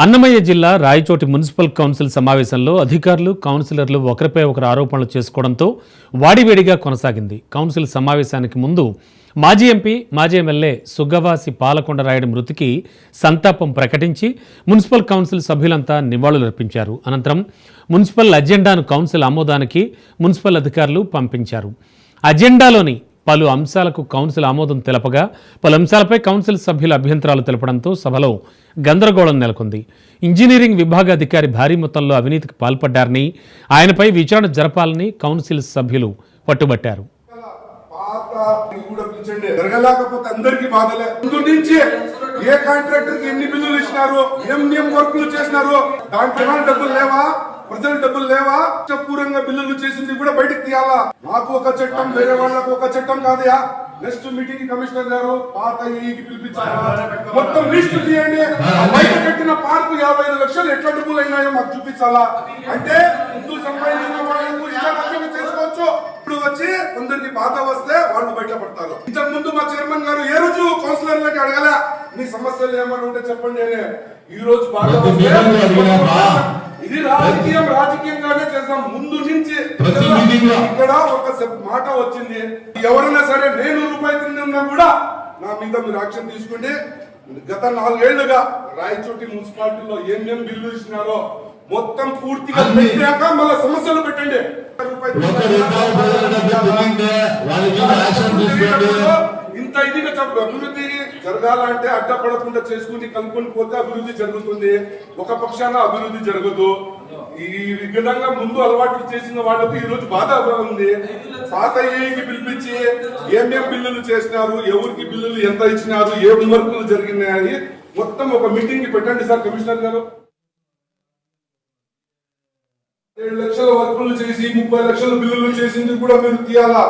అన్నమయ్య జిల్లా Rayachoti municipal council సమావేశంలో అధికారులు కౌన్సిలర్లు ఒకరిపై ఒకరు ఆరోపణలు చేసుకోవడంతో వాడివేడిగా కొనసాగింది. కౌన్సిల్ సమావేశానికి ముందు మాజీ ఎంపీ మాజీ ఎమ్మెల్యే సుగ్గవాసి పాలకొండరాయుడు మృతికి సంతాపం ప్రకటించి మున్సిపల్ కౌన్సిల్ సభ్యులంతా నివాళులర్పించారు. అనంతరం మున్సిపల్ అజెండాను కౌన్సిల్ ఆమోదానికి మున్సిపల్ అధికారులు పంపించారు. అజెండాలోని పలు అంశాలకు కౌన్సిల్ ఆమోదం తెలపగా పలు అంశాలపై కౌన్సిల్ సభ్యుల అభ్యంతరాలు తెలపడంతో సభలో గందరగోళం నెలకొంది. ఇంజనీరింగ్ విభాగ అధికారి భారీ మొత్తంలో అవినీతికి పాల్పడ్డారని, ఆయనపై విచారణ జరపాలని కౌన్సిల్ సభ్యులు పట్టుబట్టారు. ఏ కాంట్రాక్టర్ కి ఎన్ని బిల్లులు ఇచ్చినారు, ఏం వర్కులు చేసినారు, దాంట్లో డబ్బులు లేవా, ప్రజలు డబ్బులు లేవా, పూర్వంగా బిల్లులు చేసింది కూడా బయటకు తీయాలా. నాకు ఒక చట్టం, వేరే వాళ్ళకు ఒక చట్టం కాదయా. నెక్స్ట్ మీటింగ్ కమిషనర్ గారు పాత పిలిపించారు, మొత్తం లిస్ట్ తీయండి. బయట కట్టిన పార్కు 55 లక్షలు ఎట్లా డబ్బులు అయినాయో మాకు చూపించాలా. అంటే ముందు సంపాదించిన వాళ్ళకు ఇష్టాలు చేసుకోవచ్చు. ఇప్పుడు వచ్చి కొందరికి బాధ వస్తే వాళ్ళు బయటపడతారు. ఇంతకు ముందు మా చైర్మన్ గారు ఏ రోజు కౌన్సిలర్లకి అడగల, మీ సమస్యలు ఏమైనా ఉంటే చెప్పండి అని. ఈ రోజు బాధ ఇది రాజకీయంగానే చేద్దాం. ముందు నుంచి ఇక్కడ ఒక మాట వచ్చింది, ఎవరైనా సరే నేను రూపాయి తిన్నా కూడా నా మీద మీరు యాక్షన్ తీసుకుంటే గత 4 ఏళ్లుగా రాయచోటి మున్సిపాలిటీలో ఏమేం బిల్లు ఇచ్చినారో మొత్తం పూర్తిగా పెట్టాక మళ్ళీ సమస్యలు పెట్టండి. ఇంత ఇదిగా అభివృద్ధి జరగాలంటే అడ్డపడకుండా చేసుకుని కలుపుకొని పోతే అభివృద్ధి జరుగుతుంది. ఒక పక్షాన అభివృద్ధి జరగదు. ఈ విధంగా ముందు అలవాట్లు చేసిన వాళ్ళకు ఈ రోజు బాధ ఉంది. పాత ఏకి పిలిపించి ఏమేం బిల్లులు చేసినారు, ఎవరికి బిల్లులు ఎంత ఇచ్చినారు, ఏ వర్కులు జరిగినాయి మొత్తం ఒక మీటింగ్ పెట్టండి సార్ కమిషనర్ గారు. 7 లక్షల వర్కులు చేసి 30 లక్షల బిల్లులు చేసింది కూడా మీరు తీయాలా.